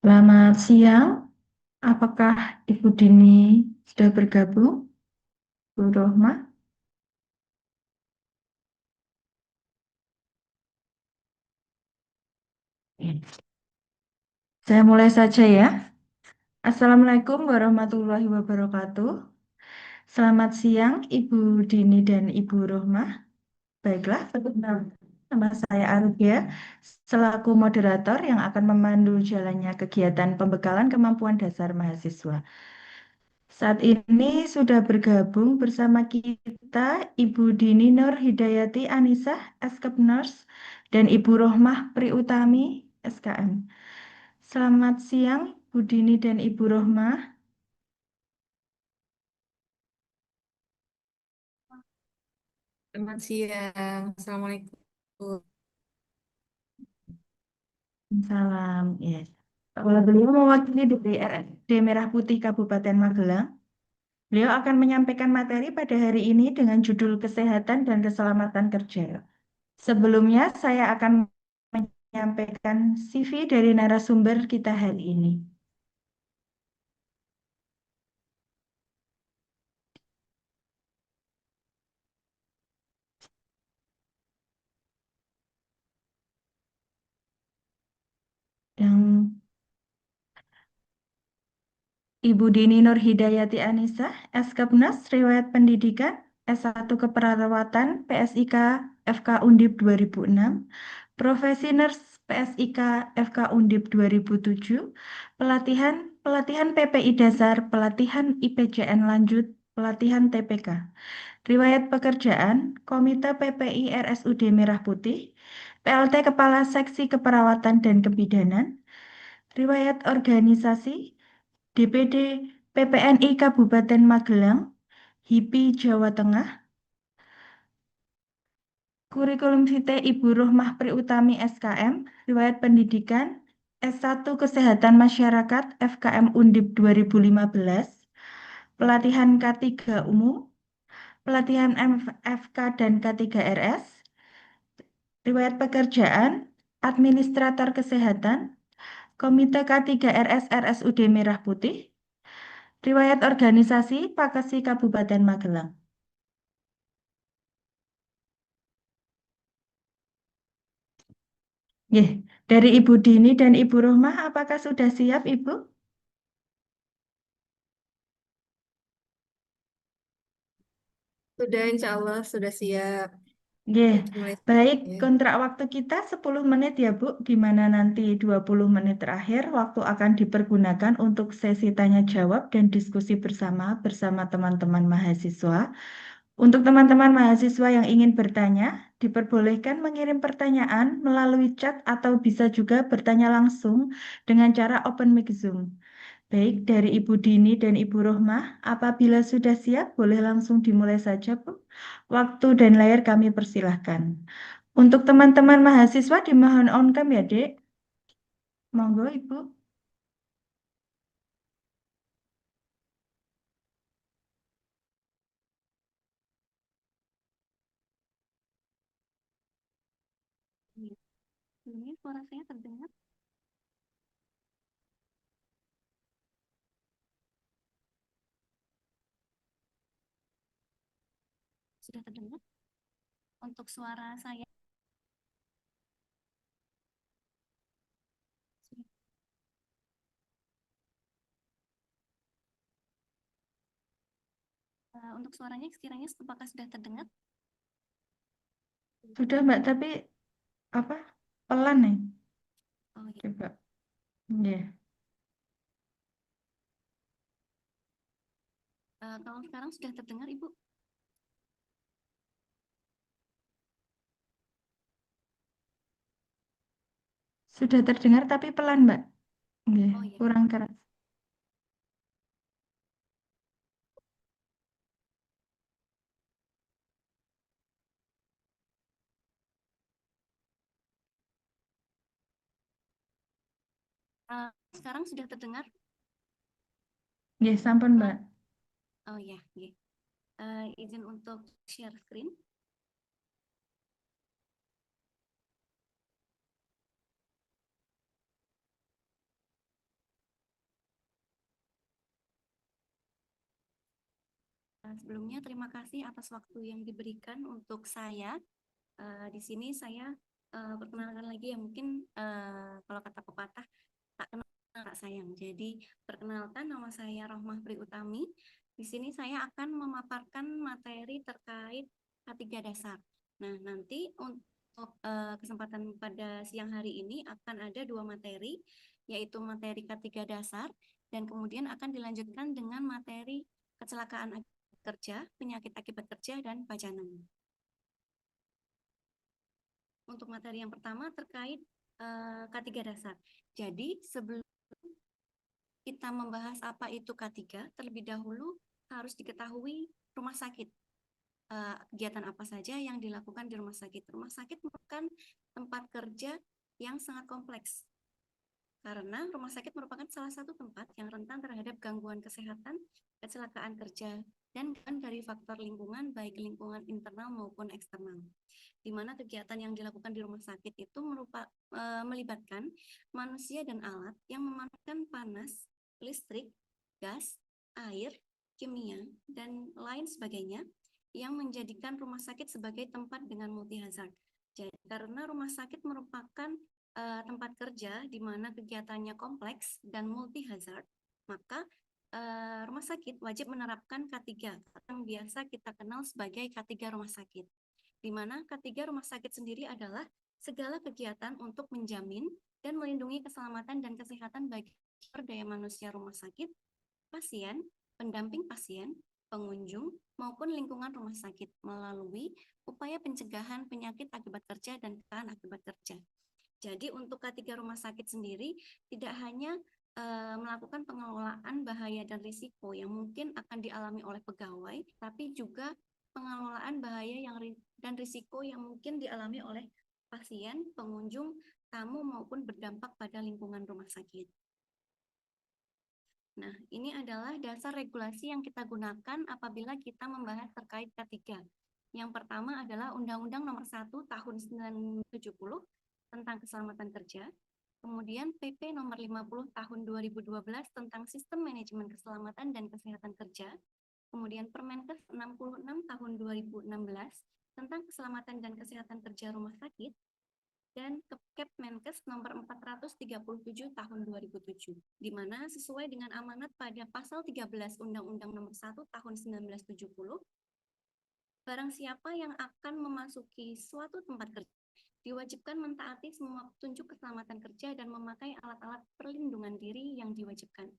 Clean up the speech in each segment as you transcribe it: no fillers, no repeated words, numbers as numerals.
Selamat siang, apakah Ibu Dini sudah bergabung, Bu Rohma? Saya mulai saja ya. Assalamualaikum warahmatullahi wabarakatuh. Selamat siang, Ibu Dini dan Ibu Rohma. Baiklah, perkenalkan, nama saya Arubia, selaku moderator yang akan memandu jalannya kegiatan pembekalan kemampuan dasar mahasiswa. Saat ini sudah bergabung bersama kita Ibu Dini Nur Hidayati Anisah, SKPNURS, dan Ibu Rohmah Priutami, SKM. Selamat siang, Bu Dini dan Ibu Rohmah. Selamat siang, Assalamualaikum. Salam. Ya. Beliau mewakili DPRD Merah Putih Kabupaten Magelang. Beliau akan menyampaikan materi pada hari ini dengan judul Kesehatan dan Keselamatan Kerja. Sebelumnya, saya akan menyampaikan CV dari narasumber kita hari ini. Yang Ibu Dini Nur Hidayati Anissa, SKPNAS, Riwayat Pendidikan, S1 Keperawatan, PSIK, FK Undip 2006, Profesi Nurse, PSIK, FK Undip 2007, pelatihan, pelatihan PPI Dasar, pelatihan IPCN Lanjut, pelatihan TPK. Riwayat pekerjaan, Komite PPI RSUD Merah Putih, PLT Kepala Seksi Keperawatan dan Kebidanan, riwayat organisasi, DPD PPNI Kabupaten Magelang, HIPI Jawa Tengah, kurikulum vitae Ibu Rohmah Priutami SKM, riwayat pendidikan, S1 Kesehatan Masyarakat FKM Undip 2015, pelatihan K3 Umum, pelatihan MFK dan K3 RS, riwayat pekerjaan, administrator kesehatan, Komite K3 RS RSUD Merah Putih, riwayat organisasi Pakesi Kabupaten Magelang. Nggih, dari Ibu Dini dan Ibu Rohmah, apakah sudah siap, Ibu? Sudah, insya Allah sudah siap Nggih, untuk mulai. baik. Ya. Kontrak waktu kita 10 menit ya, Bu, di mana nanti 20 menit terakhir waktu akan dipergunakan untuk sesi tanya jawab dan diskusi bersama teman-teman mahasiswa. Untuk teman-teman mahasiswa yang ingin bertanya, diperbolehkan mengirim pertanyaan melalui chat atau bisa juga bertanya langsung dengan cara open mic Zoom. Baik, dari Ibu Dini dan Ibu Rohmah, apabila sudah siap, boleh langsung dimulai saja, Bu. Waktu dan layar kami persilahkan. Untuk teman-teman mahasiswa, dimohon on cam ya, Dek. Monggo, Ibu. Ini suara saya terdengar? Sudah terdengar? Untuk suara saya, untuk suaranya sekiranya apakah sudah terdengar? Sudah, Mbak, tapi apa? Pelan nih. Oh ya. Coba. Ya. Kalau sekarang sudah terdengar, Ibu? Sudah terdengar tapi pelan, Mbak. Ya, Oh ya. kurang keras. Sekarang sudah terdengar? Ya, sampun, Kalau Mbak. oh ya, ya. Izin untuk share screen. Sebelumnya terima kasih atas waktu yang diberikan untuk saya. Di sini saya perkenalkan lagi ya, mungkin kalau kata pepatah tak kenal tak sayang. Jadi perkenalkan, nama saya Rohmah Pri Utami. Di sini saya akan memaparkan materi terkait K3 dasar. Nah, nanti untuk kesempatan pada siang hari ini akan ada 2 materi, yaitu materi K3 dasar dan kemudian akan dilanjutkan dengan materi kecelakaan kerja, penyakit akibat kerja, dan pajanan. Untuk materi yang pertama terkait K3 dasar. Jadi sebelum kita membahas apa itu K3, terlebih dahulu harus diketahui rumah sakit. Kegiatan apa saja yang dilakukan di rumah sakit. Rumah sakit merupakan tempat kerja yang sangat kompleks. Karena rumah sakit merupakan salah satu tempat yang rentan terhadap gangguan kesehatan, kecelakaan kerja, dan dari faktor lingkungan, baik lingkungan internal maupun eksternal. Di mana kegiatan yang dilakukan di rumah sakit itu melibatkan manusia dan alat yang memanfaatkan panas, listrik, gas, air, kimia, dan lain sebagainya yang menjadikan rumah sakit sebagai tempat dengan multi hazard. Jadi, karena rumah sakit merupakan tempat kerja di mana kegiatannya kompleks dan multi hazard, maka rumah sakit wajib menerapkan K3 yang biasa kita kenal sebagai K3 rumah sakit. Di mana K3 rumah sakit sendiri adalah segala kegiatan untuk menjamin dan melindungi keselamatan dan kesehatan bagi sumber daya manusia rumah sakit, pasien, pendamping pasien, pengunjung, maupun lingkungan rumah sakit melalui upaya pencegahan penyakit akibat kerja dan kecelakaan akibat kerja. Jadi untuk K3 rumah sakit sendiri tidak hanya melakukan pengelolaan bahaya dan risiko yang mungkin akan dialami oleh pegawai, tapi juga pengelolaan bahaya dan risiko yang mungkin dialami oleh pasien, pengunjung, tamu maupun berdampak pada lingkungan rumah sakit. Nah, ini adalah dasar regulasi yang kita gunakan apabila kita membahas terkait K3. Yang pertama adalah Undang-Undang Nomor 1 Tahun 1970 tentang keselamatan kerja, kemudian PP Nomor 50 Tahun 2012 tentang Sistem Manajemen Keselamatan dan Kesehatan Kerja, kemudian Permenkes 66 Tahun 2016 tentang Keselamatan dan Kesehatan Kerja Rumah Sakit, dan Kepmenkes Nomor 437 Tahun 2007, di mana sesuai dengan amanat pada Pasal 13 Undang-Undang Nomor 1 Tahun 1970, barang siapa yang akan memasuki suatu tempat kerja diwajibkan mentaati semua petunjuk keselamatan kerja dan memakai alat-alat perlindungan diri yang diwajibkan.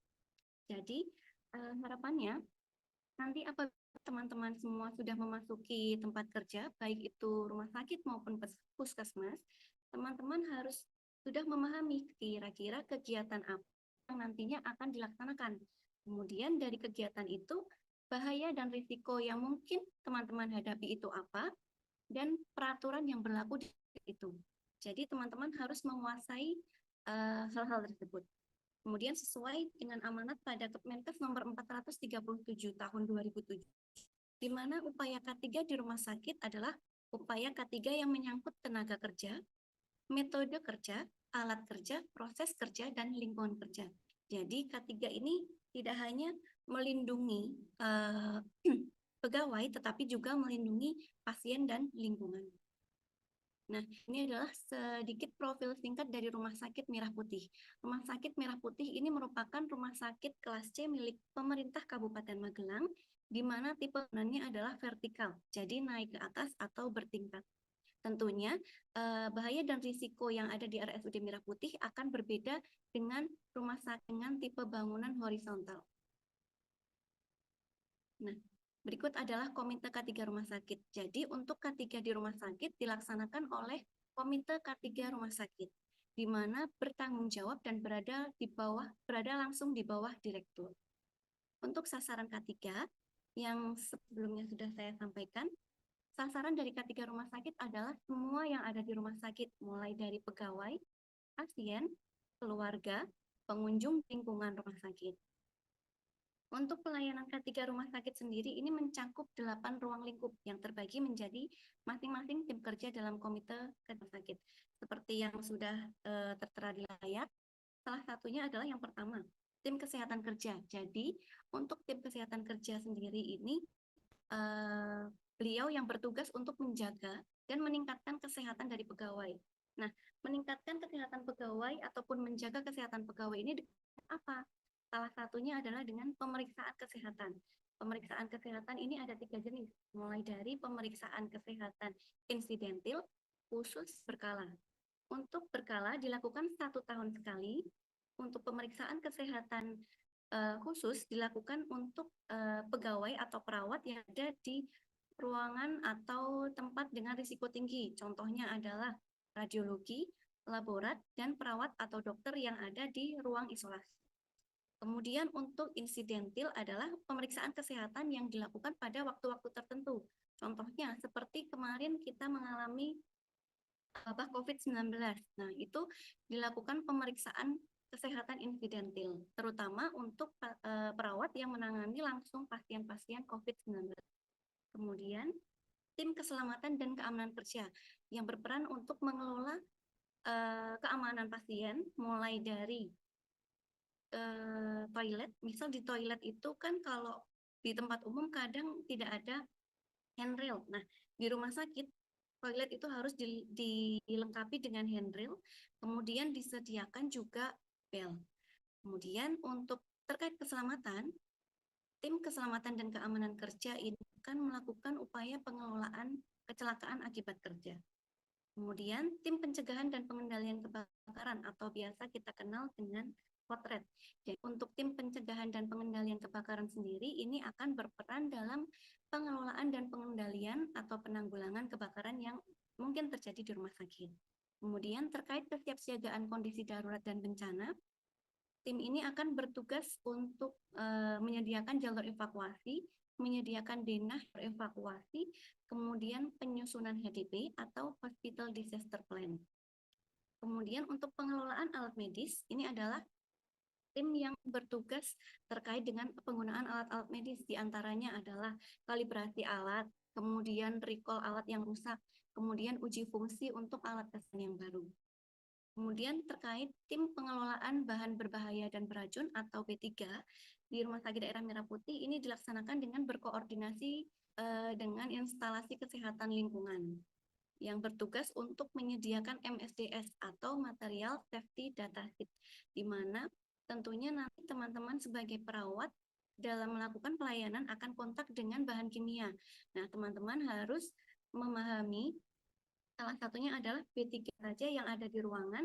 Jadi, harapannya nanti apabila teman-teman semua sudah memasuki tempat kerja, baik itu rumah sakit maupun puskesmas, teman-teman harus sudah memahami kira-kira kegiatan apa yang nantinya akan dilaksanakan. Kemudian dari kegiatan itu, bahaya dan risiko yang mungkin teman-teman hadapi itu apa, dan peraturan yang berlaku di itu. Jadi teman-teman harus menguasai hal-hal tersebut. Kemudian sesuai dengan amanat pada Kepmenkes Nomor 437 Tahun 2007, di mana upaya K3 di rumah sakit adalah upaya K3 yang menyangkut tenaga kerja, metode kerja, alat kerja, proses kerja, dan lingkungan kerja. Jadi K3 ini tidak hanya melindungi pegawai, tetapi juga melindungi pasien dan lingkungan. Nah, ini adalah sedikit profil singkat dari Rumah Sakit Merah Putih. Rumah Sakit Merah Putih ini merupakan rumah sakit kelas C milik pemerintah Kabupaten Magelang, di mana tipe bangunannya adalah vertikal, jadi naik ke atas atau bertingkat. Tentunya, bahaya dan risiko yang ada di RSUD Merah Putih akan berbeda dengan rumah sakit dengan tipe bangunan horizontal. Nah, berikut adalah Komite K3 Rumah Sakit. Jadi untuk K3 di rumah sakit dilaksanakan oleh Komite K3 Rumah Sakit, di mana bertanggung jawab dan berada langsung di bawah direktur. Untuk sasaran K3 yang sebelumnya sudah saya sampaikan, sasaran dari K3 Rumah Sakit adalah semua yang ada di rumah sakit, mulai dari pegawai, pasien, keluarga, pengunjung lingkungan rumah sakit. Untuk pelayanan K3 rumah sakit sendiri ini mencakup 8 ruang lingkup yang terbagi menjadi masing-masing tim kerja dalam komite rumah sakit. Seperti yang sudah tertera di layar, salah satunya adalah yang pertama, tim kesehatan kerja. Jadi, untuk tim kesehatan kerja sendiri ini beliau yang bertugas untuk menjaga dan meningkatkan kesehatan dari pegawai. Nah, meningkatkan kesehatan pegawai ataupun menjaga kesehatan pegawai ini dengan apa? Salah satunya adalah dengan pemeriksaan kesehatan. Pemeriksaan kesehatan ini ada 3 jenis, mulai dari pemeriksaan kesehatan insidentil, khusus, berkala. Untuk berkala dilakukan 1 tahun sekali. Untuk pemeriksaan kesehatan khusus dilakukan untuk pegawai atau perawat yang ada di ruangan atau tempat dengan risiko tinggi. Contohnya adalah radiologi, laborat, dan perawat atau dokter yang ada di ruang isolasi. Kemudian untuk insidentil adalah pemeriksaan kesehatan yang dilakukan pada waktu-waktu tertentu. Contohnya seperti kemarin kita mengalami wabah COVID-19. Nah, itu dilakukan pemeriksaan kesehatan insidentil, terutama untuk perawat yang menangani langsung pasien-pasien COVID-19. Kemudian, tim keselamatan dan keamanan kerja yang berperan untuk mengelola keamanan pasien, mulai dari toilet. Misal di toilet itu kan kalau di tempat umum kadang tidak ada handrail. Nah, di rumah sakit toilet itu harus dilengkapi dengan handrail, kemudian disediakan juga bel. Kemudian untuk terkait keselamatan, tim keselamatan dan keamanan kerja ini akan melakukan upaya pengelolaan kecelakaan akibat kerja. Kemudian tim pencegahan dan pengendalian kebakaran atau biasa kita kenal dengan potret. Jadi untuk tim pencegahan dan pengendalian kebakaran sendiri ini akan berperan dalam pengelolaan dan pengendalian atau penanggulangan kebakaran yang mungkin terjadi di rumah sakit. Kemudian terkait kesiapsiagaan kondisi darurat dan bencana, tim ini akan bertugas untuk menyediakan jalur evakuasi, menyediakan denah evakuasi, kemudian penyusunan HDP atau Hospital Disaster Plan. Kemudian untuk pengelolaan alat medis, ini adalah tim yang bertugas terkait dengan penggunaan alat-alat medis, diantaranya adalah kalibrasi alat, kemudian recall alat yang rusak, kemudian uji fungsi untuk alat tes yang baru. Kemudian terkait tim pengelolaan bahan berbahaya dan beracun atau B3 di Rumah Sakit Daerah Merah Putih ini dilaksanakan dengan berkoordinasi dengan instalasi kesehatan lingkungan yang bertugas untuk menyediakan MSDS atau Material Safety Data Sheet, di mana tentunya nanti teman-teman sebagai perawat dalam melakukan pelayanan akan kontak dengan bahan kimia. Nah, teman-teman harus memahami salah satunya adalah B3 saja yang ada di ruangan,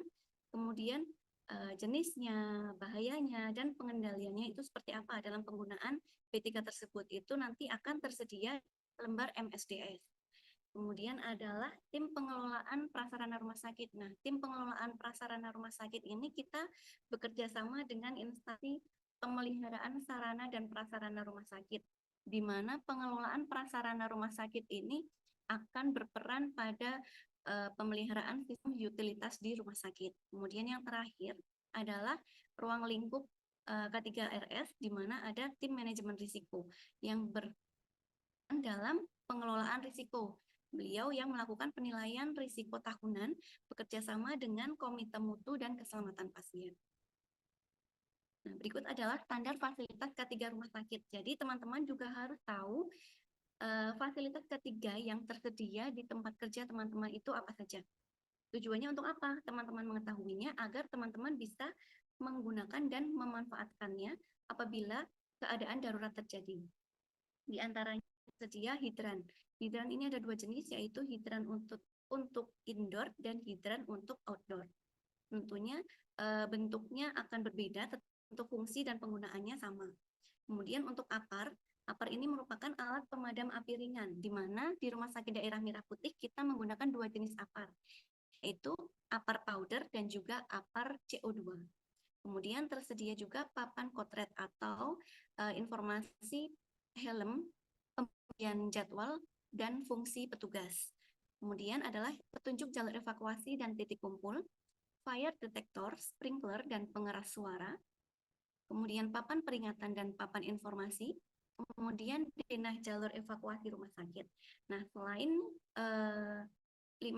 kemudian jenisnya, bahayanya, dan pengendaliannya itu seperti apa dalam penggunaan B3 tersebut. Itu nanti akan tersedia lembar MSDS. Kemudian adalah tim pengelolaan prasarana rumah sakit. Nah, tim pengelolaan prasarana rumah sakit ini kita bekerja sama dengan instansi pemeliharaan sarana dan prasarana rumah sakit, di mana pengelolaan prasarana rumah sakit ini akan berperan pada pemeliharaan sistem utilitas di rumah sakit. Kemudian yang terakhir adalah ruang lingkup K3RS, di mana ada tim manajemen risiko yang berperan dalam pengelolaan risiko. Beliau yang melakukan penilaian risiko tahunan bekerja sama dengan Komite Mutu dan Keselamatan Pasien. Nah, berikut adalah standar fasilitas K3 rumah sakit. Jadi teman-teman juga harus tahu fasilitas K3 yang tersedia di tempat kerja teman-teman itu apa saja. Tujuannya untuk apa? Teman-teman mengetahuinya agar teman-teman bisa menggunakan dan memanfaatkannya apabila keadaan darurat terjadi. Di antaranya tersedia hidran. Hidran ini ada 2 jenis, yaitu hidran untuk indoor dan hidran untuk outdoor. Tentunya bentuknya akan berbeda, untuk fungsi dan penggunaannya sama. Kemudian untuk APAR ini merupakan alat pemadam api ringan, di mana di Rumah Sakit Daerah Merah Putih kita menggunakan 2 jenis APAR, yaitu APAR powder dan juga APAR CO2. Kemudian tersedia juga papan kotret atau informasi helm, pemberian jadwal, dan fungsi petugas. Kemudian adalah petunjuk jalur evakuasi dan titik kumpul, fire detector, sprinkler, dan pengeras suara. Kemudian papan peringatan dan papan informasi. Kemudian denah jalur evakuasi rumah sakit. Nah, selain 5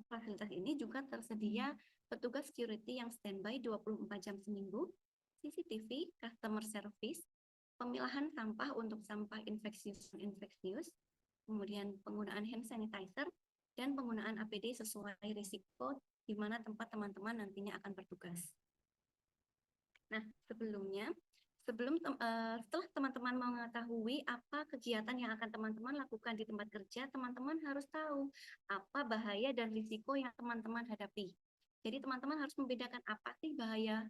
fasilitas ini juga tersedia petugas security yang standby 24 jam seminggu, CCTV, customer service, pemilahan sampah untuk sampah infeksius, kemudian penggunaan hand sanitizer, dan penggunaan APD sesuai risiko di mana tempat teman-teman nantinya akan bertugas. Nah, setelah teman-teman mengetahui apa kegiatan yang akan teman-teman lakukan di tempat kerja, teman-teman harus tahu apa bahaya dan risiko yang teman-teman hadapi. Jadi teman-teman harus membedakan apa sih bahaya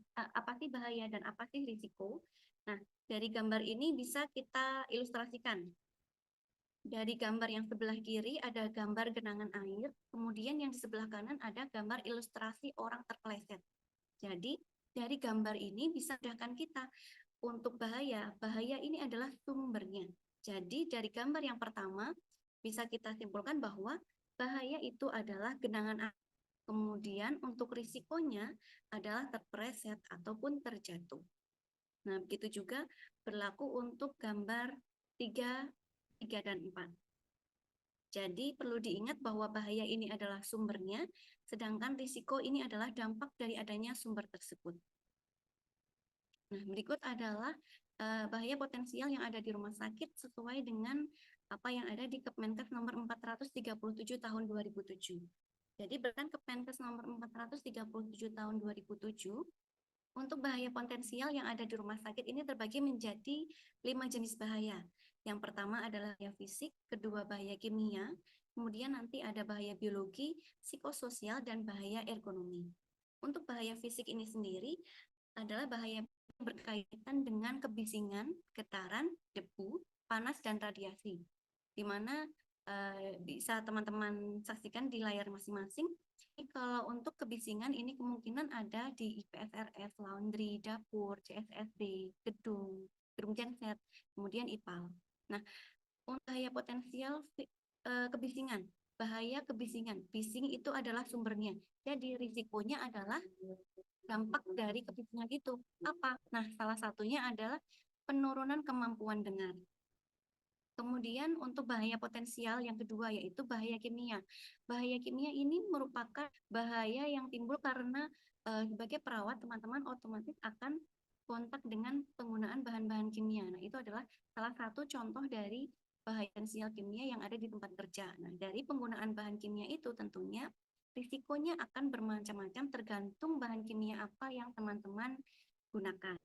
dan apa sih risiko. Nah, dari gambar ini bisa kita ilustrasikan. Dari gambar yang sebelah kiri ada gambar genangan air, kemudian yang di sebelah kanan ada gambar ilustrasi orang terpeleset. Jadi dari gambar ini bisa mudahkan kita untuk bahaya ini adalah sumbernya. Jadi dari gambar yang pertama bisa kita simpulkan bahwa bahaya itu adalah genangan air. Kemudian untuk risikonya adalah terpeleset ataupun terjatuh. Nah, begitu juga berlaku untuk gambar 3, dan 4. Jadi perlu diingat bahwa bahaya ini adalah sumbernya, sedangkan risiko ini adalah dampak dari adanya sumber tersebut. Nah, berikut adalah bahaya potensial yang ada di rumah sakit sesuai dengan apa yang ada di Kemenkes nomor 437 tahun 2007. Jadi berdasarkan Kemenkes nomor 437 tahun 2007, untuk bahaya potensial yang ada di rumah sakit ini terbagi menjadi 5 jenis bahaya. Yang pertama adalah bahaya fisik, kedua bahaya kimia, kemudian nanti ada bahaya biologi, psikososial, dan bahaya ergonomi. Untuk bahaya fisik ini sendiri adalah bahaya yang berkaitan dengan kebisingan, getaran, debu, panas, dan radiasi. Di mana bisa teman-teman saksikan di layar masing-masing. Kalau untuk kebisingan ini kemungkinan ada di IPSRS, laundry, dapur, CSSD, gedung genset, kemudian IPAL. Nah, untuk bahaya potensial kebisingan, bahaya kebisingan, bising itu adalah sumbernya. Jadi risikonya adalah dampak dari kebisingan itu. Apa? Nah, salah satunya adalah penurunan kemampuan dengar. Kemudian untuk bahaya potensial yang kedua yaitu bahaya kimia. Bahaya kimia ini merupakan bahaya yang timbul karena sebagai perawat teman-teman otomatis akan kontak dengan penggunaan bahan-bahan kimia. Nah, itu adalah salah satu contoh dari bahaya potensial kimia yang ada di tempat kerja. Nah, dari penggunaan bahan kimia itu tentunya risikonya akan bermacam-macam tergantung bahan kimia apa yang teman-teman gunakan.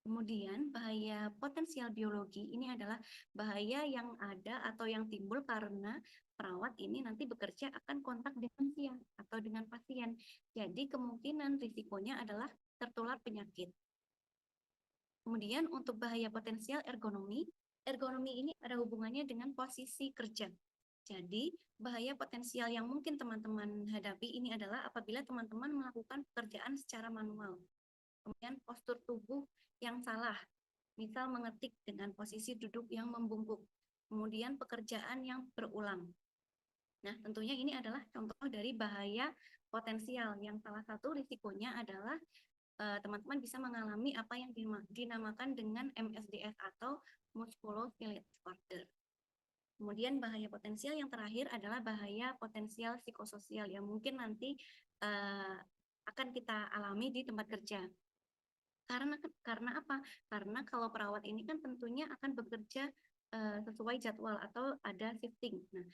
Kemudian bahaya potensial biologi ini adalah bahaya yang ada atau yang timbul karena perawat ini nanti bekerja akan kontak dengan atau dengan pasien. Jadi kemungkinan risikonya adalah tertular penyakit. Kemudian untuk bahaya potensial ergonomi ini ada hubungannya dengan posisi kerja. Jadi bahaya potensial yang mungkin teman-teman hadapi ini adalah apabila teman-teman melakukan pekerjaan secara manual. Kemudian postur tubuh yang salah, misal mengetik dengan posisi duduk yang membungkuk, kemudian pekerjaan yang berulang. Nah, tentunya ini adalah contoh dari bahaya potensial yang salah satu risikonya adalah teman-teman bisa mengalami apa yang dinamakan dengan MSDS atau musculoskeletal disorder. Kemudian bahaya potensial yang terakhir adalah bahaya potensial psikososial yang mungkin nanti akan kita alami di tempat kerja. Karena apa? Karena kalau perawat ini kan tentunya akan bekerja sesuai jadwal atau ada shifting. Nah,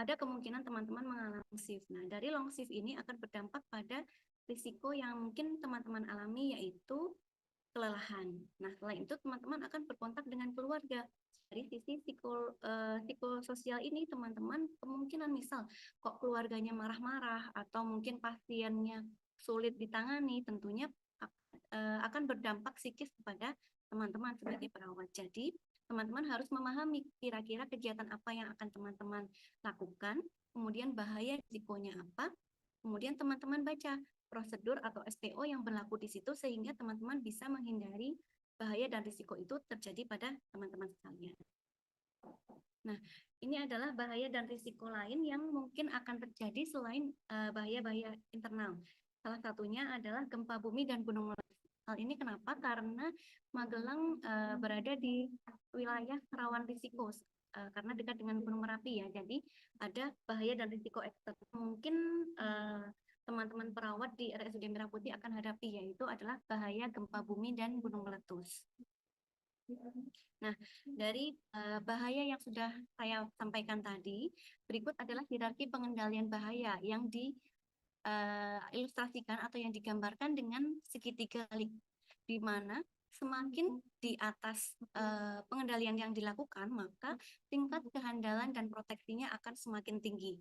ada kemungkinan teman-teman mengalami long shift. Nah, dari long shift ini akan berdampak pada risiko yang mungkin teman-teman alami yaitu kelelahan. Nah, selain itu teman-teman akan berkontak dengan keluarga. Dari sisi psikososial ini teman-teman kemungkinan misal kok keluarganya marah-marah atau mungkin pasiennya sulit ditangani, tentunya akan berdampak psikis kepada teman-teman sebagai perawat. Jadi, teman-teman harus memahami kira-kira kegiatan apa yang akan teman-teman lakukan, kemudian bahaya risikonya apa, kemudian teman-teman baca prosedur atau SPO yang berlaku di situ sehingga teman-teman bisa menghindari bahaya dan risiko itu terjadi pada teman-teman sekalian. Nah, ini adalah bahaya dan risiko lain yang mungkin akan terjadi selain bahaya-bahaya internal. Salah satunya adalah gempa bumi dan gunung meletus. Hal ini kenapa? Karena Magelang berada di wilayah rawan risiko karena dekat dengan Gunung Merapi ya. Jadi ada bahaya dan risiko eksternal. Mungkin teman-teman perawat di RSUD Merah Putih akan hadapi, yaitu adalah bahaya gempa bumi dan gunung meletus. Nah, dari bahaya yang sudah saya sampaikan tadi, berikut adalah hierarki pengendalian bahaya yang diilustrasikan atau yang digambarkan dengan segitiga klik, di mana semakin di atas pengendalian yang dilakukan, maka tingkat kehandalan dan proteksinya akan semakin tinggi.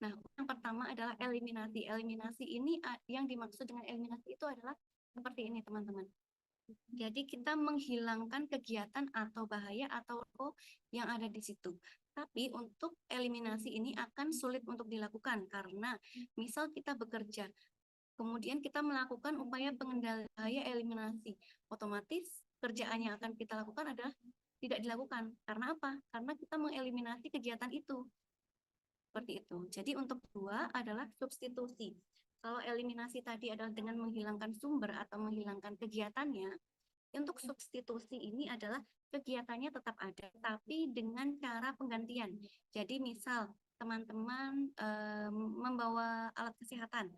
Nah, yang pertama adalah eliminasi. Eliminasi ini yang dimaksud dengan eliminasi itu adalah seperti ini, teman-teman. Jadi kita menghilangkan kegiatan atau bahaya atau risiko yang ada di situ. Tapi untuk eliminasi ini akan sulit untuk dilakukan karena misal kita bekerja, kemudian kita melakukan upaya pengendalian bahaya eliminasi, otomatis kerjaan yang akan kita lakukan adalah tidak dilakukan. Karena apa? Karena kita mengeliminasi kegiatan itu. Seperti itu. Jadi untuk kedua adalah substitusi. Kalau eliminasi tadi adalah dengan menghilangkan sumber atau menghilangkan kegiatannya, untuk substitusi ini adalah kegiatannya tetap ada, tapi dengan cara penggantian. Jadi misal teman-teman membawa alat kesehatan.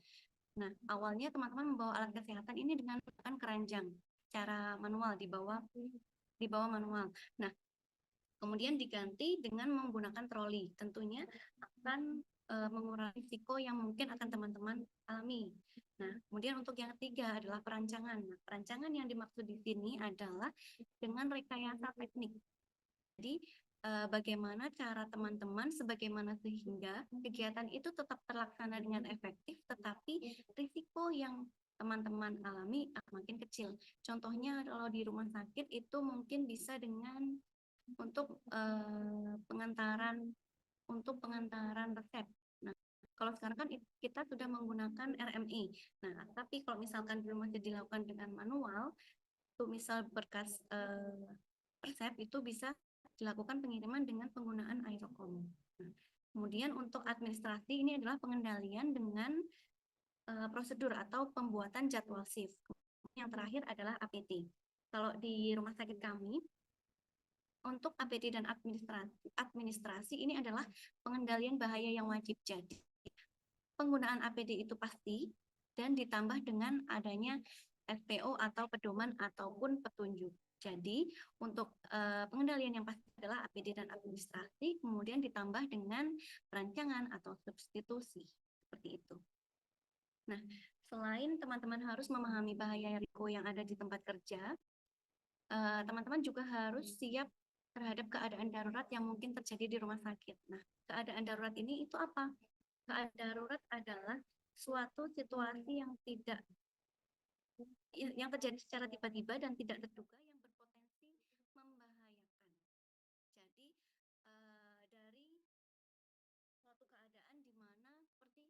Nah, awalnya teman-teman membawa alat kesehatan ini dengan menggunakan keranjang, cara manual dibawa manual. Nah, kemudian diganti dengan menggunakan troli. Tentunya akan mengurangi risiko yang mungkin akan teman-teman alami. Nah, kemudian untuk yang ketiga adalah perancangan. Nah, perancangan yang dimaksud di sini adalah dengan rekayasa teknik. Jadi, bagaimana cara teman-teman sebagaimana sehingga kegiatan itu tetap terlaksana dengan efektif, tetapi risiko yang teman-teman alami akan makin kecil. Contohnya kalau di rumah sakit itu mungkin bisa dengan untuk pengantaran resep. Nah, kalau sekarang kan kita sudah menggunakan RMI. Nah, tapi kalau misalkan belum masih dilakukan dengan manual, tuh misal berkas resep itu bisa dilakukan pengiriman dengan penggunaan aerokom. Nah, kemudian untuk administrasi ini adalah pengendalian dengan prosedur atau pembuatan jadwal shift. Yang terakhir adalah APT. Kalau di rumah sakit kami, untuk APD dan administrasi ini adalah pengendalian bahaya yang wajib. Jadi penggunaan APD itu pasti dan ditambah dengan adanya FPO atau pedoman ataupun petunjuk. Jadi untuk pengendalian yang pasti adalah APD dan administrasi, kemudian ditambah dengan perancangan atau substitusi seperti itu. Nah, selain teman-teman harus memahami bahaya risiko yang ada di tempat kerja, teman-teman juga harus siap terhadap keadaan darurat yang mungkin terjadi di rumah sakit. Nah, keadaan darurat ini itu apa? Keadaan darurat adalah suatu situasi yang terjadi secara tiba-tiba dan tidak terduga yang berpotensi membahayakan. Jadi dari suatu keadaan di mana seperti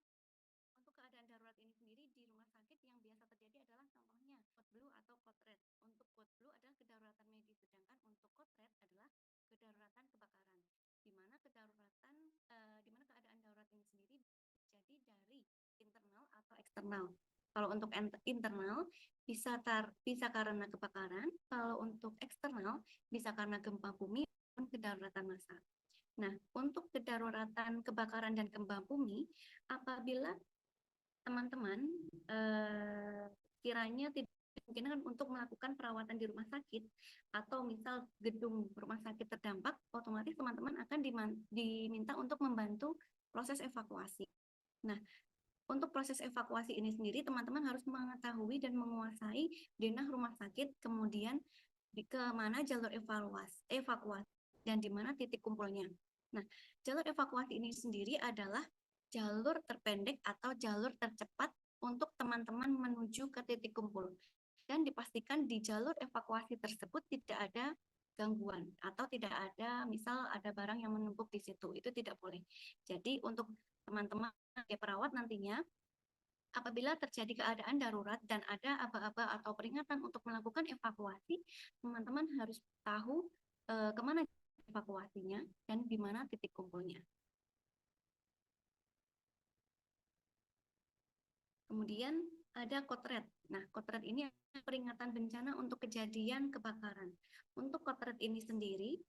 untuk keadaan darurat ini sendiri di rumah sakit yang biasa terjadi adalah contohnya code blue atau code red. Untuk code blue adalah kedaruratan medis, sedangkan untuk code red adalah kedaruratan kebakaran. Di mana keadaan darurat ini sendiri jadi dari internal atau eksternal. Kalau untuk internal bisa karena kebakaran, kalau untuk eksternal bisa karena gempa bumi dan kedaruratan massa. Nah, untuk kedaruratan kebakaran dan gempa bumi, apabila teman-teman kiranya tidak dimungkinkan untuk melakukan perawatan di rumah sakit atau misal gedung rumah sakit terdampak, otomatis teman-teman akan diminta untuk membantu proses evakuasi. Nah, untuk proses evakuasi ini sendiri teman-teman harus mengetahui dan menguasai denah rumah sakit, kemudian ke mana jalur evakuasi dan di mana titik kumpulnya. Nah, jalur evakuasi ini sendiri adalah jalur terpendek atau jalur tercepat untuk teman-teman menuju ke titik kumpul. Dan dipastikan di jalur evakuasi tersebut tidak ada gangguan atau tidak ada misal ada barang yang menumpuk di situ, itu tidak boleh. Jadi untuk teman-teman sebagai perawat nantinya apabila terjadi keadaan darurat dan ada aba-aba atau peringatan untuk melakukan evakuasi, teman-teman harus tahu kemana evakuasinya dan di mana titik kumpulnya. Kemudian ada code red. Nah, code red ini adalah peringatan bencana untuk kejadian kebakaran. Untuk code red ini sendiri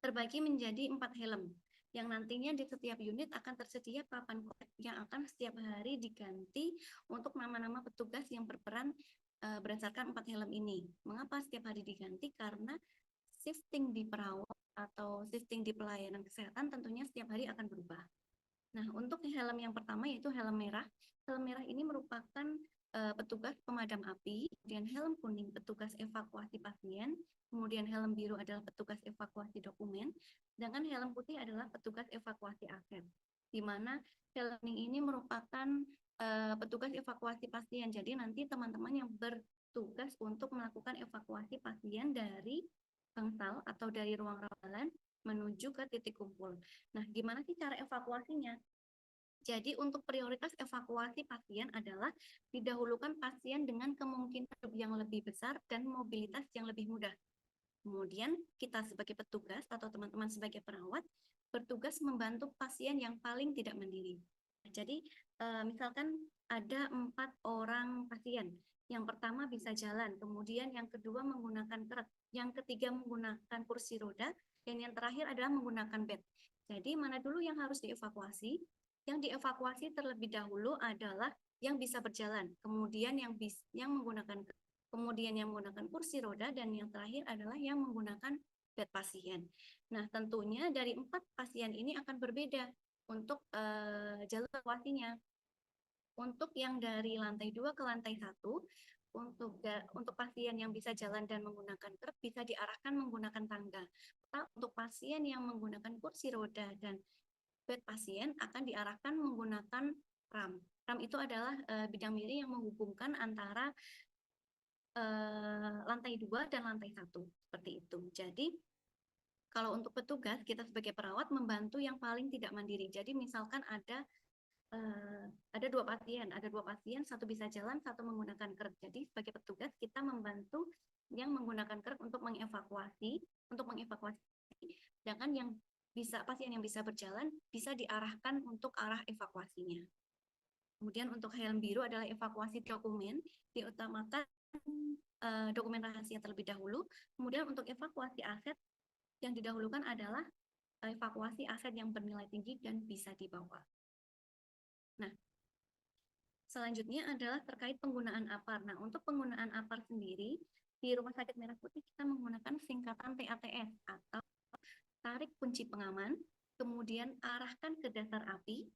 terbagi menjadi 4 helm, yang nantinya di setiap unit akan tersedia papan code yang akan setiap hari diganti untuk nama-nama petugas yang berperan berdasarkan 4 helm ini. Mengapa setiap hari diganti? Karena shifting di perawat atau shifting di pelayanan kesehatan tentunya setiap hari akan berubah. Nah, untuk helm yang pertama yaitu helm merah. Helm merah ini merupakan petugas pemadam api, kemudian helm kuning petugas evakuasi pasien, kemudian helm biru adalah petugas evakuasi dokumen, sedangkan helm putih adalah petugas evakuasi aset. Di mana helm ini merupakan petugas evakuasi pasien. Jadi nanti teman-teman yang bertugas untuk melakukan evakuasi pasien dari bangsal atau dari ruang rawalan menuju ke titik kumpul. Nah, gimana sih cara evakuasinya? Jadi untuk prioritas evakuasi pasien adalah didahulukan pasien dengan kemungkinan yang lebih besar dan mobilitas yang lebih mudah. Kemudian kita sebagai petugas atau teman-teman sebagai perawat bertugas membantu pasien yang paling tidak mandiri. Jadi misalkan ada 4 orang pasien. Yang pertama bisa jalan, kemudian yang kedua menggunakan truk, yang ketiga menggunakan kursi roda, dan yang terakhir adalah menggunakan bed. Jadi mana dulu yang harus dievakuasi? Yang dievakuasi terlebih dahulu adalah yang bisa berjalan, kemudian yang menggunakan, kemudian yang menggunakan kursi roda, dan yang terakhir adalah yang menggunakan bed pasien. Nah, tentunya dari 4 pasien ini akan berbeda untuk jalur evakuasinya. Untuk yang dari lantai 2 ke lantai 1, untuk pasien yang bisa jalan dan menggunakan truk bisa diarahkan menggunakan tangga. Untuk pasien yang menggunakan kursi roda dan bed pasien akan diarahkan menggunakan ram. Ram itu adalah bidang miring yang menghubungkan antara lantai 2 dan lantai 1, seperti itu. Jadi kalau untuk petugas, kita sebagai perawat membantu yang paling tidak mandiri. Jadi misalkan ada 2 pasien, satu bisa jalan, satu menggunakan krek. Jadi sebagai petugas kita membantu yang menggunakan krek untuk mengevakuasi, sedangkan yang pasien yang bisa berjalan bisa diarahkan untuk arah evakuasinya. Kemudian untuk helm biru adalah evakuasi dokumen, diutamakan dokumen rahasia terlebih dahulu. Kemudian untuk evakuasi aset yang didahulukan adalah evakuasi aset yang bernilai tinggi dan bisa dibawa. Nah, selanjutnya adalah terkait penggunaan APAR. Nah, untuk penggunaan APAR sendiri, di Rumah Sakit Merah Putih kita menggunakan singkatan TATS atau tarik kunci pengaman, kemudian arahkan ke dasar api,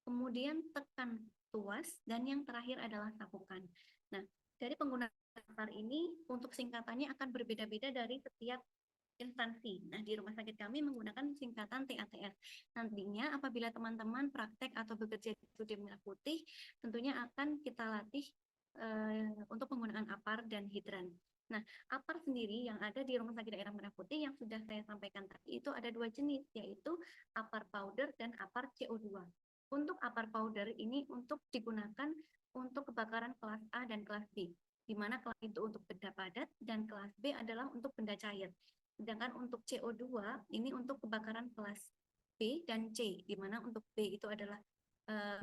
kemudian tekan tuas, dan yang terakhir adalah sapukan. Nah, dari penggunaan APAR ini untuk singkatannya akan berbeda-beda dari setiap instansi. Nah, di rumah sakit kami menggunakan singkatan TATS. Nantinya apabila teman-teman praktek atau bekerja di Merah Putih, tentunya akan kita latih untuk penggunaan APAR dan hidran. Nah, APAR sendiri yang ada di Rumah Sakit Daerah Merah Putih yang sudah saya sampaikan tadi itu ada 2 jenis, yaitu APAR powder dan APAR CO2. Untuk APAR powder ini untuk digunakan untuk kebakaran kelas A dan kelas B, di mana kelas itu untuk benda padat dan kelas B adalah untuk benda cair. Sedangkan untuk CO2 ini untuk kebakaran kelas B dan C, di mana untuk B itu adalah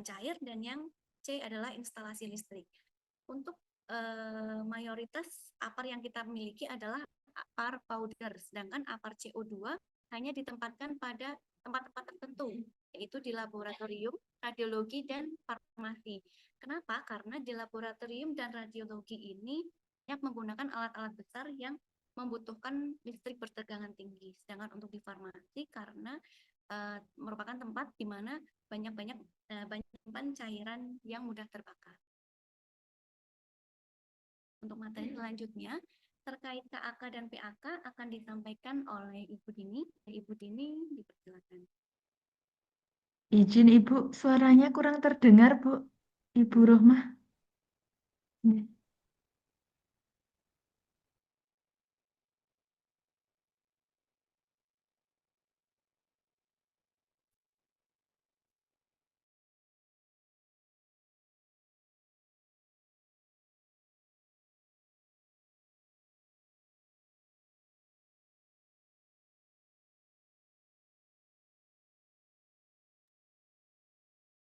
cair dan yang C adalah instalasi listrik. Untuk mayoritas APAR yang kita miliki adalah APAR powder, sedangkan APAR CO2 hanya ditempatkan pada tempat-tempat tertentu, yaitu di laboratorium, radiologi, dan farmasi. Kenapa? Karena di laboratorium dan radiologi ini banyak menggunakan alat-alat besar yang membutuhkan listrik bertegangan tinggi. Sedangkan untuk di farmasi karena merupakan tempat di mana banyak cairan yang mudah terbakar. Untuk materi selanjutnya terkait KAK dan PAK akan disampaikan oleh Ibu Dini. Ibu Dini dipersilakan. Izin Ibu, suaranya kurang terdengar, Bu. Ibu Rohmah.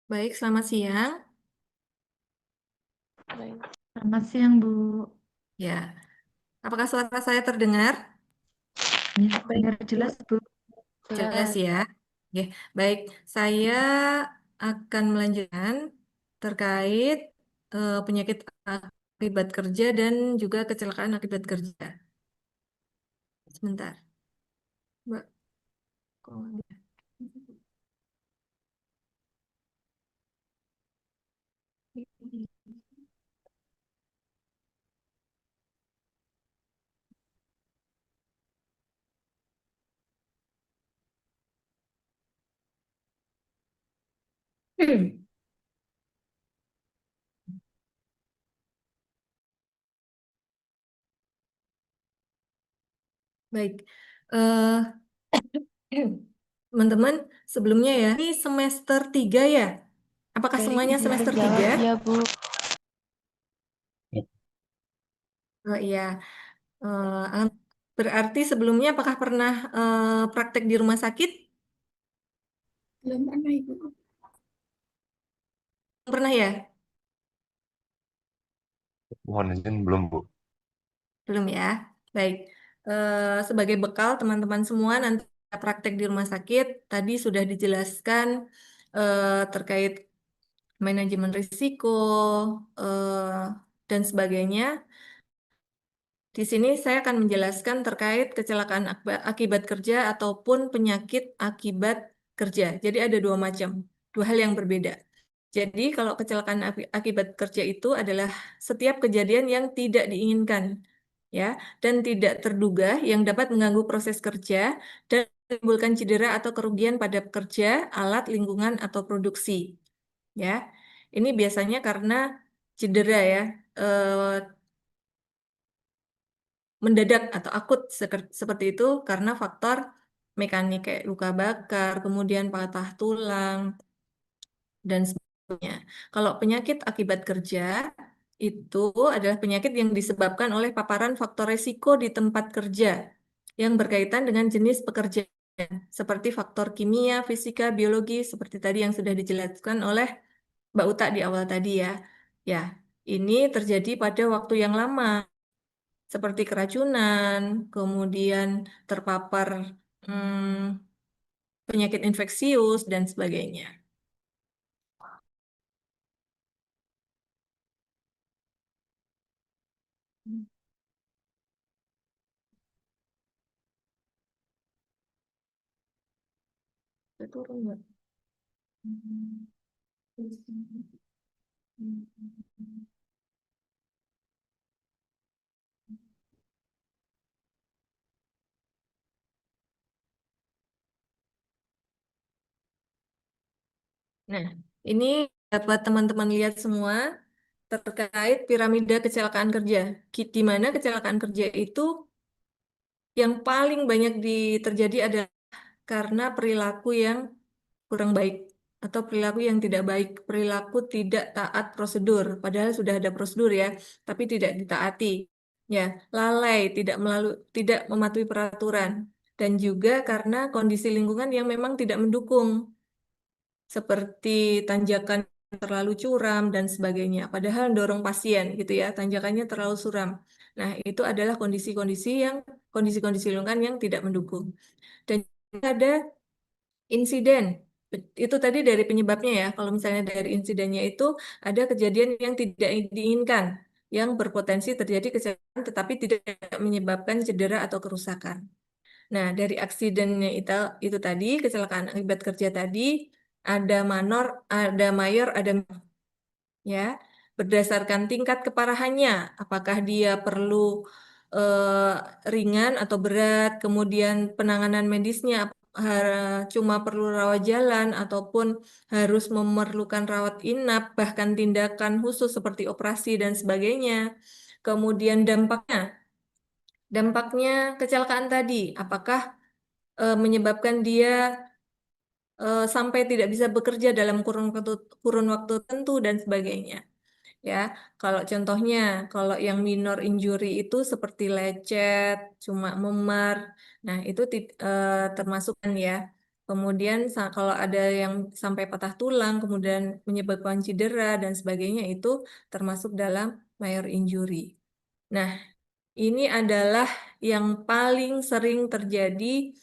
Baik, selamat siang. Selamat siang, Bu. Ya, apakah suara saya terdengar? Ya, dengar jelas, Bu. Jelas ya. Oke, baik. Saya akan melanjutkan terkait penyakit akibat kerja dan juga kecelakaan akibat kerja. Sebentar, Mbak. Kok nggak ada? Baik. Eh, teman-teman, sebelumnya ya, ini semester 3 ya? Apakah Dari semuanya Ibu semester terjawab 3? ya, Bu. Oh iya. Berarti sebelumnya apakah pernah praktek di rumah sakit? Belum pernah, Ibu. Pernah ya? Mohon izin belum, Bu. Belum ya? Baik. Sebagai bekal teman-teman semua nanti praktek di rumah sakit, tadi sudah dijelaskan terkait manajemen risiko dan sebagainya. Di sini saya akan menjelaskan terkait kecelakaan akibat kerja ataupun penyakit akibat kerja. Jadi ada dua macam, dua hal yang berbeda. Jadi kalau kecelakaan akibat kerja itu adalah setiap kejadian yang tidak diinginkan, ya, dan tidak terduga yang dapat mengganggu proses kerja dan menimbulkan cedera atau kerugian pada pekerja, alat, lingkungan, atau produksi. Ya, ini biasanya karena cedera ya. Mendadak atau akut seperti itu karena faktor mekanik kayak luka bakar, kemudian patah tulang, dan sebagainya. Kalau penyakit akibat kerja itu adalah penyakit yang disebabkan oleh paparan faktor resiko di tempat kerja yang berkaitan dengan jenis pekerjaan, seperti faktor kimia, fisika, biologi, seperti tadi yang sudah dijelaskan oleh Mbak Uta di awal tadi ya. Ya, ini terjadi pada waktu yang lama seperti keracunan, kemudian terpapar penyakit infeksius, dan sebagainya. Saya turun, Mbak. Nah, ini dapat teman-teman lihat semua terkait piramida kecelakaan kerja. Di mana kecelakaan kerja itu yang paling banyak terjadi adalah karena perilaku yang kurang baik atau perilaku yang tidak baik, perilaku tidak taat prosedur, padahal sudah ada prosedur ya, tapi tidak ditaati. Ya, lalai, tidak mematuhi peraturan, dan juga karena kondisi lingkungan yang memang tidak mendukung, seperti tanjakan terlalu curam dan sebagainya. Padahal dorong pasien gitu ya, tanjakannya terlalu suram. Nah, itu adalah kondisi-kondisi lingkungan yang tidak mendukung. Dan ada insiden. Itu tadi dari penyebabnya ya. Kalau misalnya dari insidennya itu ada kejadian yang tidak diinginkan, yang berpotensi terjadi kecelakaan tetapi tidak menyebabkan cedera atau kerusakan. Nah, dari aksidennya itu tadi, kecelakaan akibat kerja tadi, ada minor, ada mayor, ada minor. Ya, berdasarkan tingkat keparahannya, apakah dia perlu ringan atau berat, kemudian penanganan medisnya cuma perlu rawat jalan ataupun harus memerlukan rawat inap, bahkan tindakan khusus seperti operasi dan sebagainya. Kemudian dampaknya kecelakaan tadi, apakah menyebabkan dia sampai tidak bisa bekerja dalam kurun waktu tertentu dan sebagainya. Ya, kalau contohnya, kalau yang minor injury itu seperti lecet, cuma memar, nah itu termasuk kan ya. Kemudian kalau ada yang sampai patah tulang, kemudian menyebabkan cedera dan sebagainya itu termasuk dalam minor injury. Nah, ini adalah yang paling sering terjadi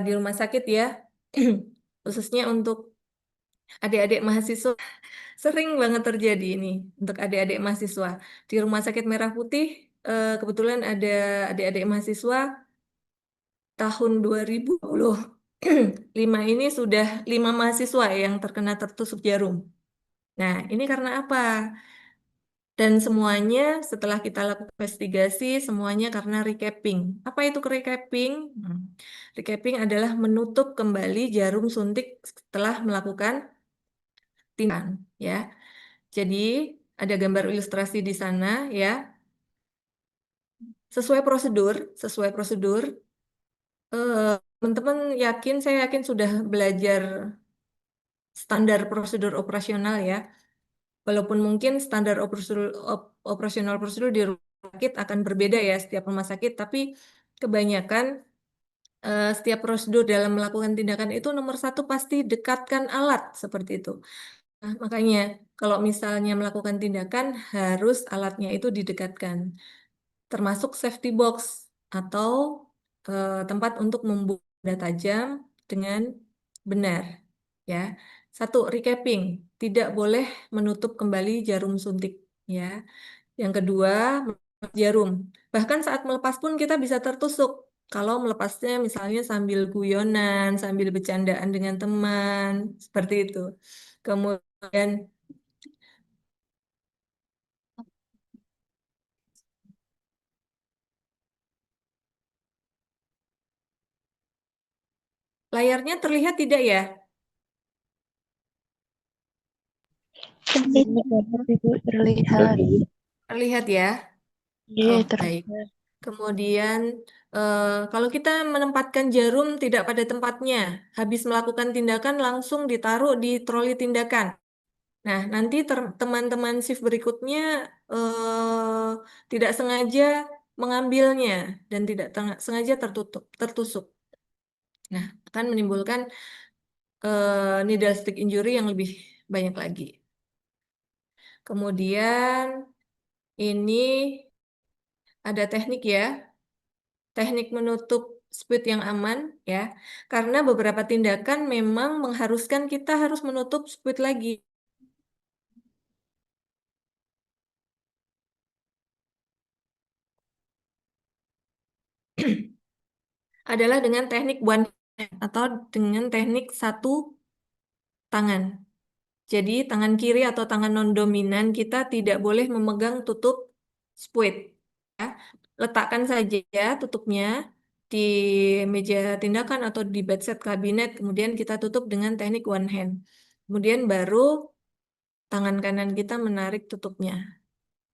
di rumah sakit ya, khususnya untuk adik-adik mahasiswa. Sering banget terjadi ini untuk adik-adik mahasiswa. Di Rumah Sakit Merah Putih, kebetulan ada adik-adik mahasiswa tahun 2025 ini sudah 5 mahasiswa yang terkena tertusuk jarum. Nah, ini karena apa? Dan semuanya setelah kita lakukan investigasi, semuanya karena recapping. Apa itu recapping? Recapping adalah menutup kembali jarum suntik setelah melakukan tindakan, ya. Jadi ada gambar ilustrasi di sana, ya. Sesuai prosedur, teman-teman yakin, saya yakin sudah belajar standar prosedur operasional, ya. Walaupun mungkin standar operasional prosedur di rumah sakit akan berbeda ya setiap rumah sakit, tapi kebanyakan setiap prosedur dalam melakukan tindakan itu nomor satu pasti dekatkan alat seperti itu. Nah, makanya kalau misalnya melakukan tindakan harus alatnya itu didekatkan, termasuk safety box atau tempat untuk membuka benda tajam dengan benar. Ya, satu recapping, tidak boleh menutup kembali jarum suntik. Ya, yang kedua jarum. Bahkan saat melepas pun kita bisa tertusuk. Kalau melepasnya misalnya sambil guyonan, sambil bercandaan dengan teman, seperti itu. Kemudian layarnya terlihat tidak ya? Terlihat. Terlihat ya? Iya, Oh, baik. terlihat. Kemudian kalau kita menempatkan jarum tidak pada tempatnya, habis melakukan tindakan langsung ditaruh di troli tindakan. Nah, nanti teman-teman shift berikutnya tidak sengaja mengambilnya dan tidak sengaja tertusuk. Nah, akan menimbulkan needle stick injury yang lebih banyak lagi. Kemudian ini ada teknik ya, teknik menutup speed yang aman ya, karena beberapa tindakan memang mengharuskan kita harus menutup speed lagi. Adalah dengan teknik one hand atau dengan teknik satu tangan. Jadi tangan kiri atau tangan non-dominan kita tidak boleh memegang tutup spuit. Ya. Letakkan saja tutupnya di meja tindakan atau di bedside kabinet, kemudian kita tutup dengan teknik one hand. Kemudian baru tangan kanan kita menarik tutupnya.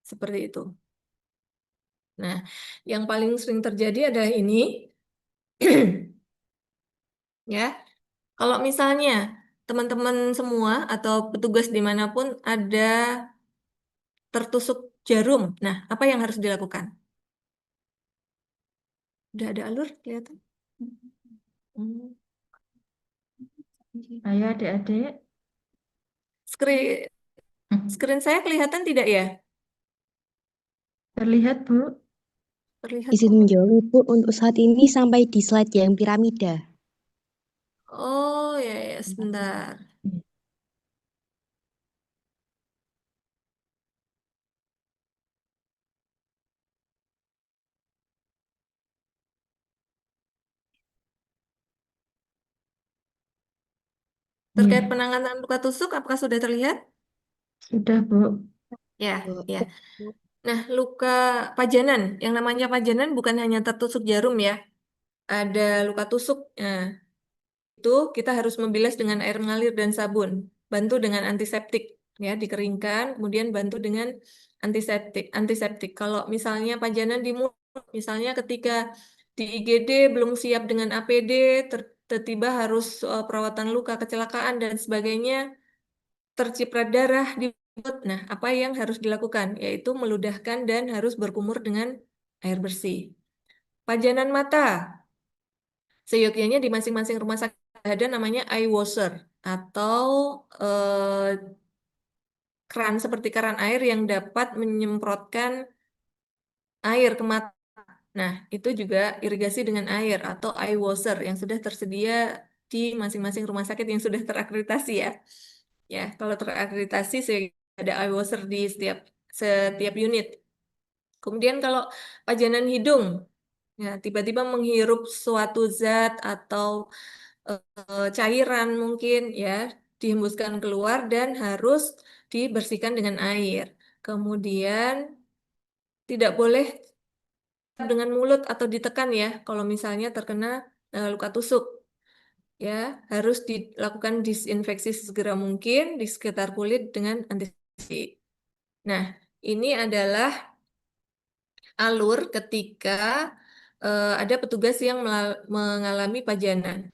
Seperti itu. Nah, yang paling sering terjadi adalah ini. Ya, kalau misalnya teman-teman semua atau petugas dimanapun ada tertusuk jarum, nah apa yang harus dilakukan? Udah ada alur kelihatan? Hmm. Ayo adik-adik. Screen, screen saya kelihatan tidak ya? Terlihat, Bu? Terlihat Izin kok. menjawab Ibu, untuk saat ini sampai di slide yang piramida. Oh ya, ya sebentar. Terkait Iya, penanganan luka tusuk, apakah sudah terlihat? sudah, Bu. Ya, Bu. ya. Nah, luka pajanan, yang namanya pajanan bukan hanya tertusuk jarum ya, ada luka tusuk. Nah, itu kita harus membilas dengan air mengalir dan sabun. Bantu dengan antiseptik, ya, dikeringkan, kemudian bantu dengan antiseptik. Antiseptik. Kalau misalnya pajanan di mulut, misalnya ketika di IGD belum siap dengan APD, tiba-tiba harus perawatan luka, kecelakaan dan sebagainya, terciprat darah di mulut. Nah, apa yang harus dilakukan? Yaitu meludahkan dan harus berkumur dengan air bersih. Pajanan mata. Seyogyanya di masing-masing rumah sakit ada namanya eye washer atau keran seperti keran air yang dapat menyemprotkan air ke mata. Nah, itu juga irigasi dengan air atau eye washer yang sudah tersedia di masing-masing rumah sakit yang sudah terakreditasi ya. Ya, kalau terakreditasi ada iWaser di setiap unit. Kemudian kalau pajanan hidung, ya tiba-tiba menghirup suatu zat atau cairan mungkin ya dihembuskan keluar dan harus dibersihkan dengan air. Kemudian tidak boleh dengan mulut atau ditekan ya kalau misalnya terkena luka tusuk. Ya, harus dilakukan disinfeksi segera mungkin di sekitar kulit dengan antiseptik. Nah, ini adalah alur ketika ada petugas yang mengalami pajanan.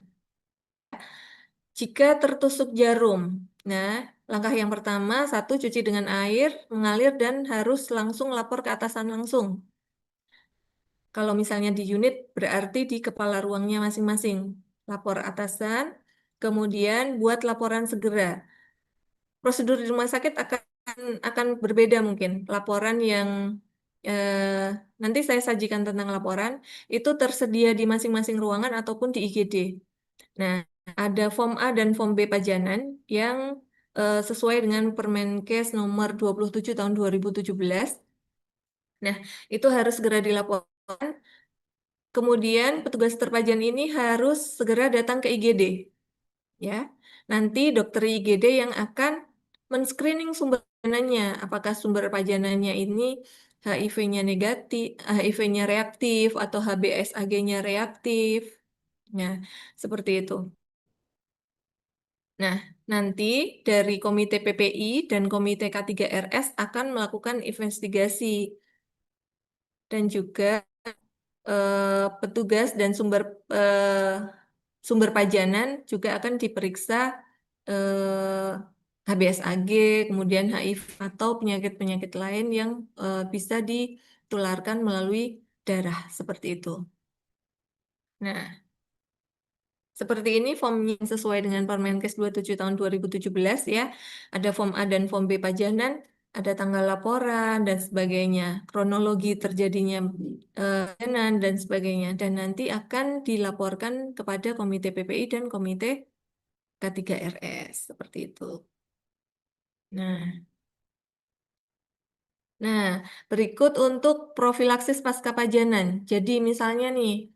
Jika tertusuk jarum, nah langkah yang pertama, satu, cuci dengan air, mengalir dan harus langsung lapor ke atasan langsung. Kalau misalnya di unit, berarti di kepala ruangnya masing-masing. Lapor atasan, kemudian buat laporan segera. Prosedur di rumah sakit akan berbeda mungkin. Laporan yang nanti saya sajikan tentang laporan, itu tersedia di masing-masing ruangan ataupun di IGD. Nah, ada form A dan form B pajanan yang sesuai dengan Permenkes nomor 27 tahun 2017. Nah, itu harus segera dilaporkan. Kemudian petugas terpajan ini harus segera datang ke IGD. Ya, nanti dokter IGD yang akan men-screening sumber pajanannya. Apakah sumber pajanannya ini HIV-nya negatif, HIV-nya reaktif atau HBsAg-nya reaktif. Nah, seperti itu. Nah, nanti dari Komite PPI dan Komite K3RS akan melakukan investigasi dan juga petugas dan sumber pajanan juga akan diperiksa HBsAg, kemudian HIV atau penyakit-penyakit lain yang bisa ditularkan melalui darah seperti itu. Nah, seperti ini formnya yang sesuai dengan Permenkes 27 tahun 2017 ya. Ada form A dan form B pajanan, ada tanggal laporan dan sebagainya, kronologi terjadinya pajanan dan sebagainya. Dan nanti akan dilaporkan kepada Komite PPI dan Komite K3RS seperti itu. Nah, berikut untuk profilaksis pasca pajanan. Jadi misalnya nih,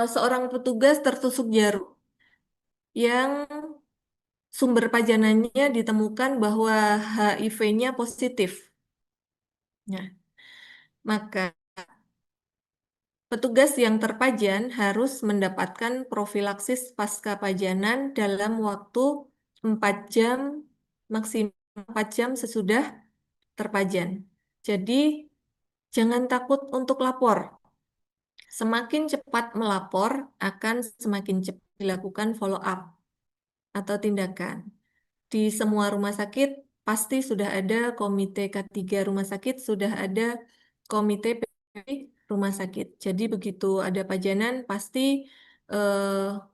seorang petugas tertusuk jarum yang sumber pajanannya ditemukan bahwa HIV-nya positif. Nah, maka petugas yang terpajan harus mendapatkan profilaksis pasca pajanan dalam waktu 4 jam, maksimal 4 jam sesudah terpajan. Jadi, jangan takut untuk lapor. Semakin cepat melapor, akan semakin cepat dilakukan follow up atau tindakan. Di semua rumah sakit pasti sudah ada komite K3 rumah sakit, sudah ada komite PPI rumah sakit. Jadi begitu ada pajanan, pasti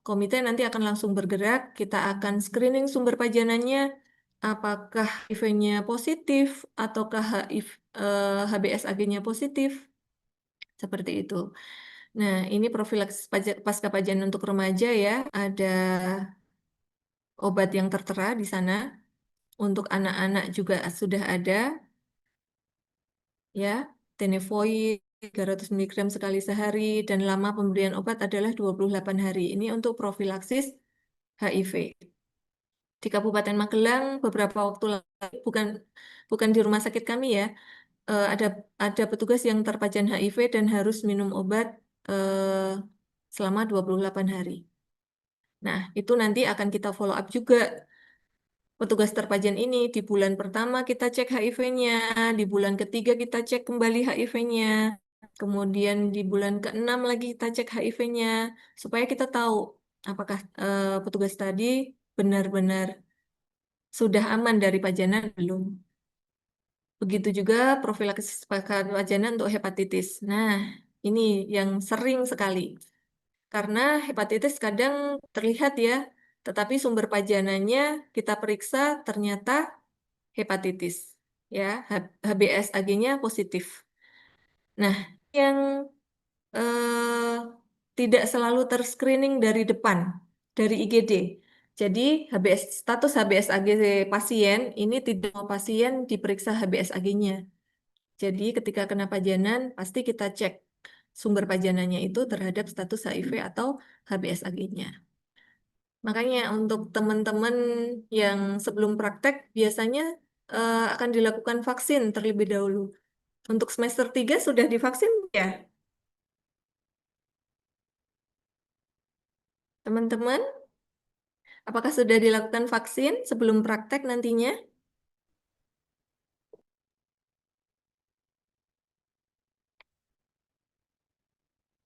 komite nanti akan langsung bergerak. Kita akan screening sumber pajanannya, apakah HIV-nya positif ataukah HBsAg-nya positif, seperti itu. Nah, ini profilaksis pasca pajanan untuk remaja ya. Ada obat yang tertera di sana. Untuk anak-anak juga sudah ada, ya, tenofovir 300 mg sekali sehari, dan lama pemberian obat adalah 28 hari. Ini untuk profilaksis HIV. Di Kabupaten Magelang, beberapa waktu lalu, bukan di rumah sakit kami ya, ada petugas yang terpajan HIV dan harus minum obat selama 28 hari. Nah, itu nanti akan kita follow up juga. Petugas terpajan ini di bulan pertama kita cek HIV-nya, di bulan ketiga kita cek kembali HIV-nya, kemudian di bulan ke-6 lagi kita cek HIV-nya, supaya kita tahu apakah petugas tadi benar-benar sudah aman dari pajanan belum. Begitu juga profilaksis pajanan untuk hepatitis. Nah, ini yang sering sekali. Karena hepatitis kadang terlihat ya, tetapi sumber pajanannya kita periksa ternyata hepatitis, ya, HBsAg-nya positif. Nah, yang tidak selalu terscreening dari depan, dari IGD. Jadi status HBsAg pasien ini tidak mau pasien diperiksa HBsAg-nya. Jadi ketika kena pajanan pasti kita cek sumber pajanannya itu terhadap status HIV atau HBsAg-nya. Makanya untuk teman-teman yang sebelum praktek biasanya akan dilakukan vaksin terlebih dahulu. Untuk semester 3 sudah divaksin ya, teman-teman? Apakah sudah dilakukan vaksin sebelum praktek nantinya?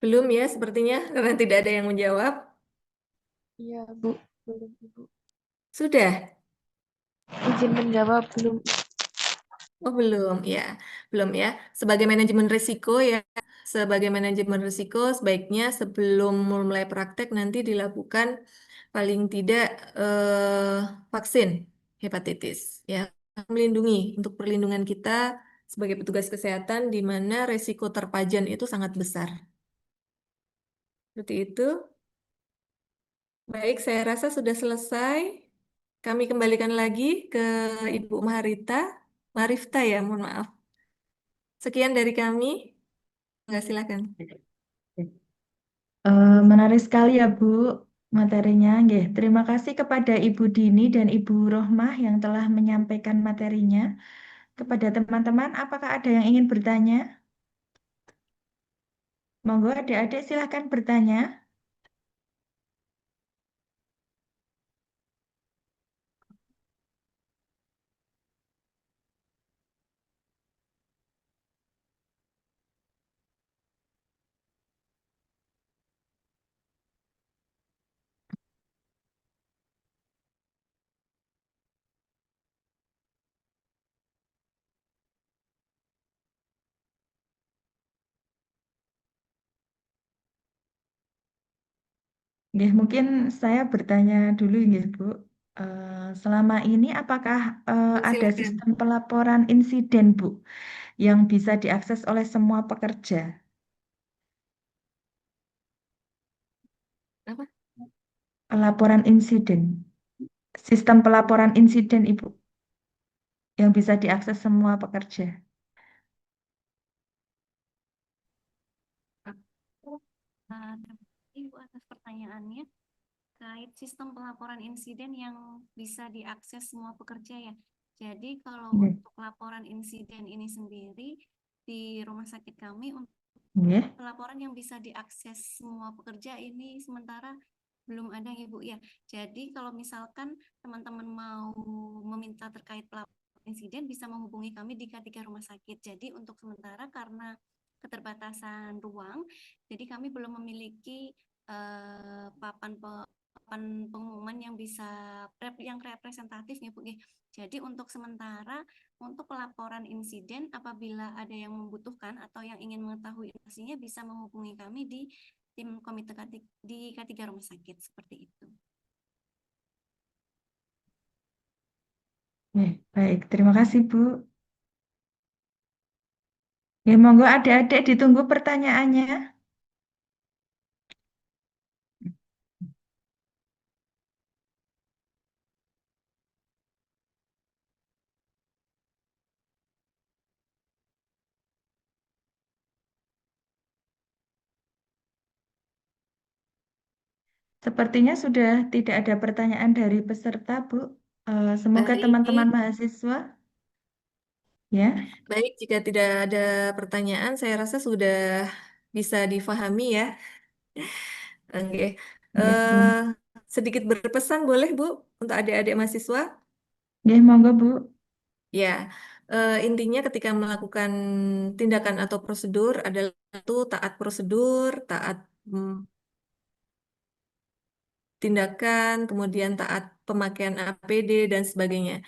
Belum ya, sepertinya karena tidak ada yang menjawab. Iya, Bu. Belum, Ibu. Sudah? Izin menjawab belum. Oh, belum ya. Belum ya. Sebagai manajemen risiko ya, sebagai manajemen risiko sebaiknya sebelum mulai praktek nanti dilakukan paling tidak vaksin hepatitis ya. Melindungi untuk perlindungan kita sebagai petugas kesehatan di mana resiko terpajan itu sangat besar. Seperti itu. Baik, saya rasa sudah selesai. Kami kembalikan lagi ke Ibu Maharita. Marifta ya, mohon maaf. Sekian dari kami. Nggak, silakan. Menarik sekali ya Bu materinya. Nggih, terima kasih kepada Ibu Dini dan Ibu Rohmah yang telah menyampaikan materinya. Kepada teman-teman, apakah ada yang ingin bertanya? Monggo adik-adik silahkan bertanya. Nggih, mungkin saya bertanya dulu nggih Bu. Selama ini apakah ada Silakan. sistem pelaporan insiden Bu yang bisa diakses oleh semua pekerja? Apa? Pelaporan insiden. Sistem pelaporan insiden Ibu yang bisa diakses semua pekerja. Terima kasih Ibu atas pertanyaannya. Terkait sistem pelaporan insiden yang bisa diakses semua pekerja ya. Jadi kalau Nggih. untuk laporan insiden ini sendiri di rumah sakit kami untuk Nggih. pelaporan yang bisa diakses semua pekerja ini sementara belum ada ya Bu ya. Jadi kalau misalkan teman-teman mau meminta terkait pelaporan insiden bisa menghubungi kami di K3 rumah sakit. Jadi untuk sementara karena keterbatasan ruang, jadi kami belum memiliki papan pengumuman yang bisa yang representatif ya Bu. Jadi untuk sementara untuk pelaporan insiden apabila ada yang membutuhkan atau yang ingin mengetahui informasinya bisa menghubungi kami di tim komite di K3 rumah sakit seperti itu. Baik, terima kasih Bu. Ya, monggo adik-adik ditunggu pertanyaannya. Sepertinya sudah tidak ada pertanyaan dari peserta, Bu. Semoga teman-teman Baik, mahasiswa, ya. baik. Jika tidak ada pertanyaan, saya rasa sudah bisa difahami ya. Oke. Ya, Eh, sedikit berpesan boleh Bu untuk adik-adik mahasiswa? ya, monggo Bu. Ya, intinya ketika melakukan tindakan atau prosedur adalah satu taat prosedur, taat tindakan, kemudian taat pemakaian APD dan sebagainya.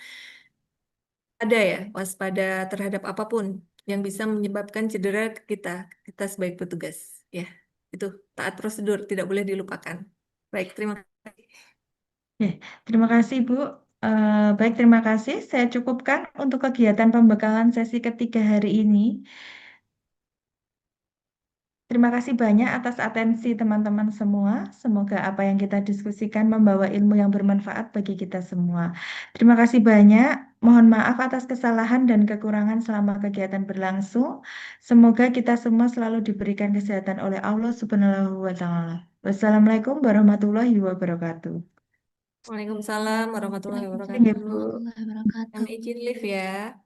Ada ya, waspada terhadap apapun yang bisa menyebabkan cedera ke kita sebagai petugas. Ya, itu taat prosedur tidak boleh dilupakan. Baik, terima kasih. Ya, terima kasih Bu. Baik, terima kasih. Saya cukupkan untuk kegiatan pembekalan sesi ketiga hari ini. Terima kasih banyak atas atensi teman-teman semua. Semoga apa yang kita diskusikan membawa ilmu yang bermanfaat bagi kita semua. Terima kasih banyak. Mohon maaf atas kesalahan dan kekurangan selama kegiatan berlangsung. Semoga kita semua selalu diberikan kesehatan oleh Allah Subhanahu wa Ta'ala. Wassalamualaikum warahmatullahi wabarakatuh. Waalaikumsalam warahmatullahi Terima kasih, wabarakatuh. Bu. Warahmatullahi wabarakatuh. Kami izin live ya.